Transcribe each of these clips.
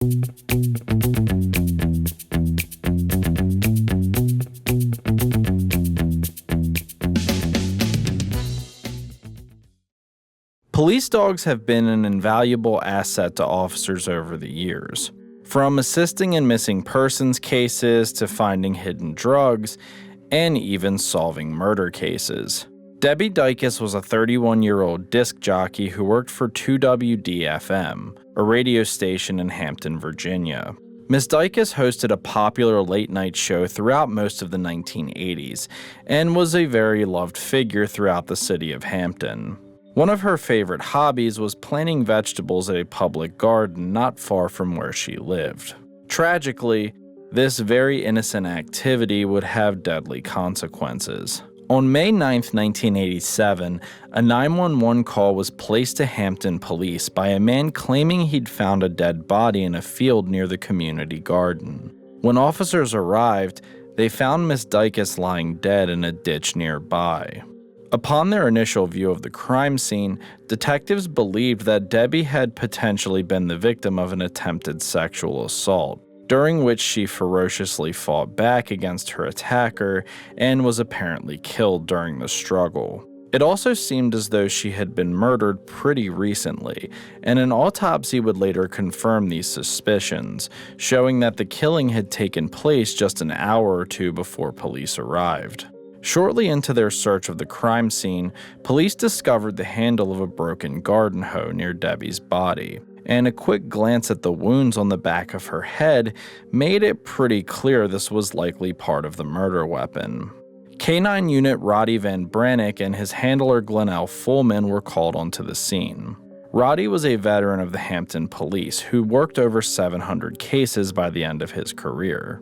Police dogs have been an invaluable asset to officers over the years. From assisting in missing persons cases to finding hidden drugs, and even solving murder cases. Debbie Dicus was a 31-year-old disc jockey who worked for 2WD-FM, a radio station in Hampton, Virginia. Ms. Dicus hosted a popular late-night show throughout most of the 1980s, and was a very loved figure throughout the city of Hampton. One of her favorite hobbies was planting vegetables at a public garden not far from where she lived. Tragically, this very innocent activity would have deadly consequences. On May 9, 1987, a 911 call was placed to Hampton police by a man claiming he'd found a dead body in a field near the community garden. When officers arrived, they found Miss Dicus lying dead in a ditch nearby. Upon their initial view of the crime scene, detectives believed that Debbie had potentially been the victim of an attempted sexual assault, during which she ferociously fought back against her attacker and was apparently killed during the struggle. It also seemed as though she had been murdered pretty recently, and an autopsy would later confirm these suspicions, showing that the killing had taken place just an hour or two before police arrived. Shortly into their search of the crime scene, police discovered the handle of a broken garden hoe near Debbie's body, and a quick glance at the wounds on the back of her head made it pretty clear this was likely part of the murder weapon. K-9 unit Roddy Van Brannick and his handler Glenn Fullman were called onto the scene. Roddy was a veteran of the Hampton Police who worked over 700 cases by the end of his career.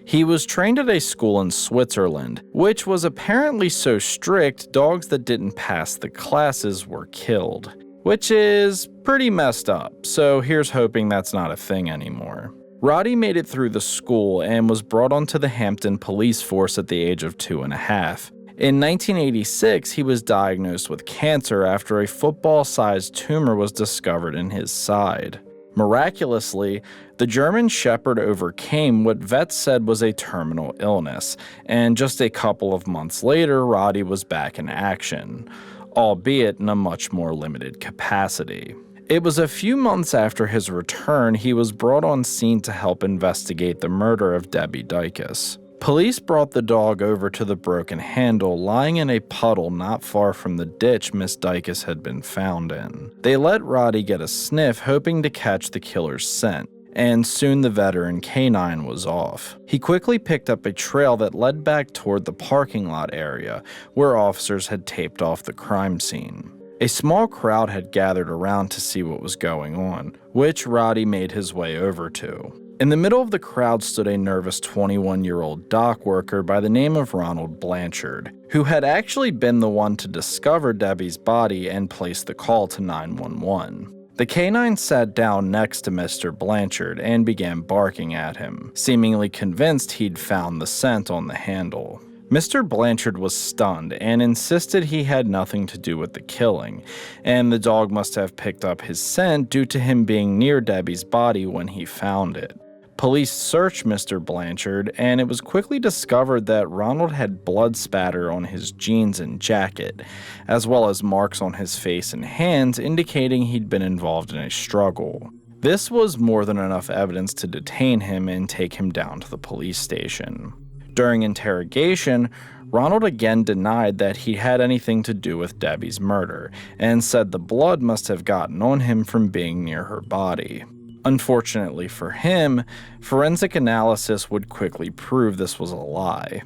He was trained at a school in Switzerland, which was apparently so strict dogs that didn't pass the classes were killed, which is pretty messed up, so here's hoping that's not a thing anymore. Roddy made it through the school and was brought onto the Hampton police force at the age of 2.5. In 1986, he was diagnosed with cancer after a football-sized tumor was discovered in his side. Miraculously, the German Shepherd overcame what vets said was a terminal illness, and just a couple of months later, Roddy was back in action, albeit in a much more limited capacity. It was a few months after his return he was brought on scene to help investigate the murder of Debbie Dicus. Police brought the dog over to the broken handle lying in a puddle not far from the ditch Miss Dicus had been found in. They let Roddy get a sniff, hoping to catch the killer's scent, and soon the veteran K-9 was off. He quickly picked up a trail that led back toward the parking lot area, where officers had taped off the crime scene. A small crowd had gathered around to see what was going on, which Roddy made his way over to. In the middle of the crowd stood a nervous 21-year-old dock worker by the name of Ronald Blanchard, who had actually been the one to discover Debbie's body and place the call to 911. The K-9 sat down next to Mr. Blanchard and began barking at him, seemingly convinced he'd found the scent on the handle. Mr. Blanchard was stunned and insisted he had nothing to do with the killing, and the dog must have picked up his scent due to him being near Debbie's body when he found it. Police searched Mr. Blanchard, and it was quickly discovered that Ronald had blood spatter on his jeans and jacket, as well as marks on his face and hands indicating he'd been involved in a struggle. This was more than enough evidence to detain him and take him down to the police station. During interrogation, Ronald again denied that he had anything to do with Debbie's murder, and said the blood must have gotten on him from being near her body. Unfortunately for him, forensic analysis would quickly prove this was a lie.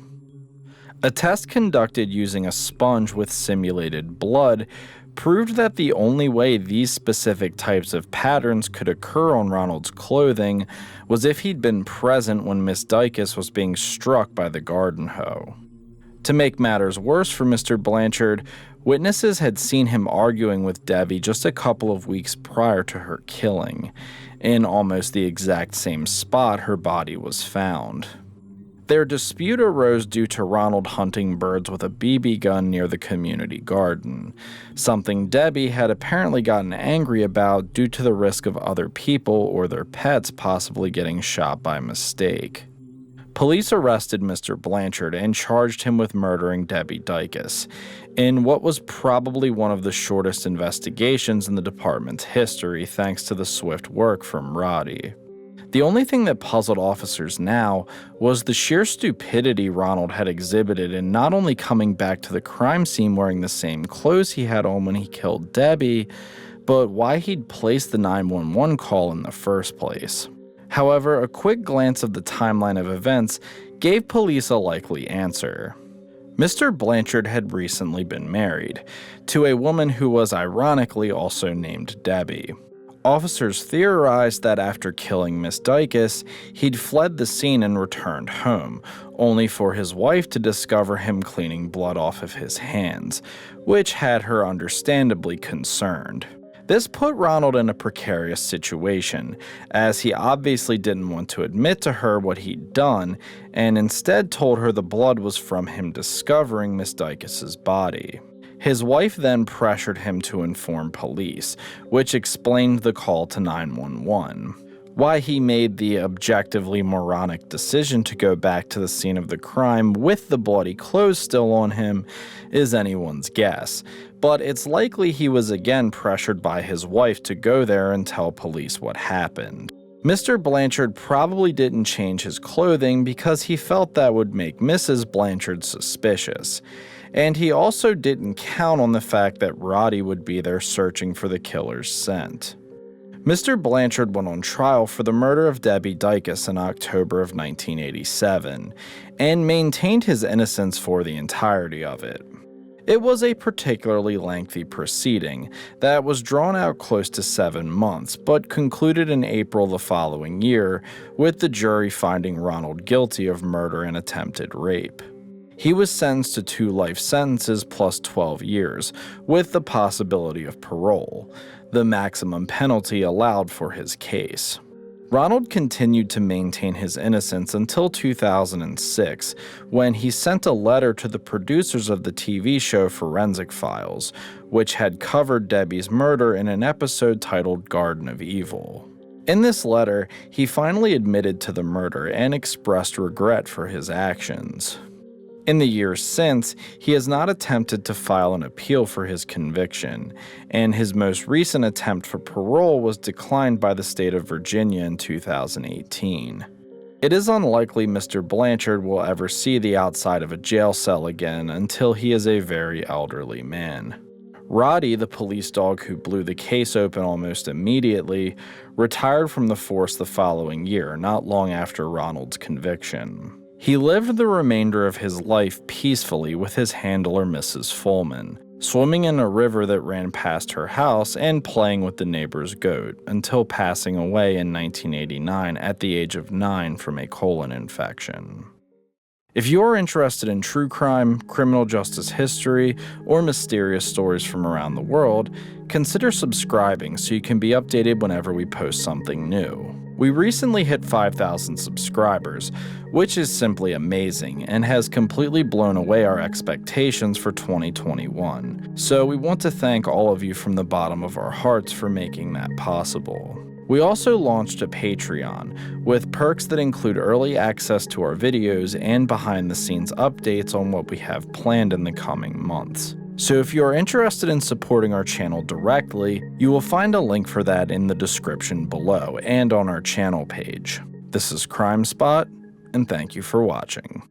A test conducted using a sponge with simulated blood proved that the only way these specific types of patterns could occur on Ronald's clothing was if he'd been present when Miss Dicus was being struck by the garden hoe. To make matters worse for Mr. Blanchard, witnesses had seen him arguing with Debbie just a couple of weeks prior to her killing, in almost the exact same spot her body was found. Their dispute arose due to Ronald hunting birds with a BB gun near the community garden, something Debbie had apparently gotten angry about due to the risk of other people or their pets possibly getting shot by mistake. Police arrested Mr. Blanchard and charged him with murdering Debbie Dicus, in what was probably one of the shortest investigations in the department's history thanks to the swift work from Roddy. The only thing that puzzled officers now was the sheer stupidity Ronald had exhibited in not only coming back to the crime scene wearing the same clothes he had on when he killed Debbie, but why he'd placed the 911 call in the first place. However, a quick glance of the timeline of events gave police a likely answer. Mr. Blanchard had recently been married to a woman who was ironically also named Debbie. Officers theorized that after killing Miss Dicus, he'd fled the scene and returned home, only for his wife to discover him cleaning blood off of his hands, which had her understandably concerned. This put Ronald in a precarious situation, as he obviously didn't want to admit to her what he'd done, and instead told her the blood was from him discovering Miss Dicus's body. His wife then pressured him to inform police, which explained the call to 911. Why he made the objectively moronic decision to go back to the scene of the crime with the bloody clothes still on him is anyone's guess, but it's likely he was again pressured by his wife to go there and tell police what happened. Mr. Blanchard probably didn't change his clothing because he felt that would make Mrs. Blanchard suspicious. And he also didn't count on the fact that Roddy would be there searching for the killer's scent. Mr. Blanchard went on trial for the murder of Debbie Dicus in October of 1987, and maintained his innocence for the entirety of it. It was a particularly lengthy proceeding that was drawn out close to 7 months, but concluded in April the following year, with the jury finding Ronald guilty of murder and attempted rape. He was sentenced to 2 life sentences plus 12 years, with the possibility of parole, the maximum penalty allowed for his case. Ronald continued to maintain his innocence until 2006, when he sent a letter to the producers of the TV show Forensic Files, which had covered Debbie's murder in an episode titled Garden of Evil. In this letter, he finally admitted to the murder and expressed regret for his actions. In the years since, he has not attempted to file an appeal for his conviction, and his most recent attempt for parole was declined by the state of Virginia in 2018. It is unlikely Mr. Blanchard will ever see the outside of a jail cell again until he is a very elderly man. Roddy, the police dog who blew the case open almost immediately, retired from the force the following year, not long after Ronald's conviction. He lived the remainder of his life peacefully with his handler Mrs. Fullman, swimming in a river that ran past her house and playing with the neighbor's goat, until passing away in 1989 at the age of 9 from a colon infection. If you are interested in true crime, criminal justice history, or mysterious stories from around the world, consider subscribing so you can be updated whenever we post something new. We recently hit 5,000 subscribers, which is simply amazing and has completely blown away our expectations for 2021. So we want to thank all of you from the bottom of our hearts for making that possible. We also launched a Patreon with perks that include early access to our videos and behind-the-scenes updates on what we have planned in the coming months. So if you are interested in supporting our channel directly, you will find a link for that in the description below and on our channel page. This is Crime Spot, and thank you for watching.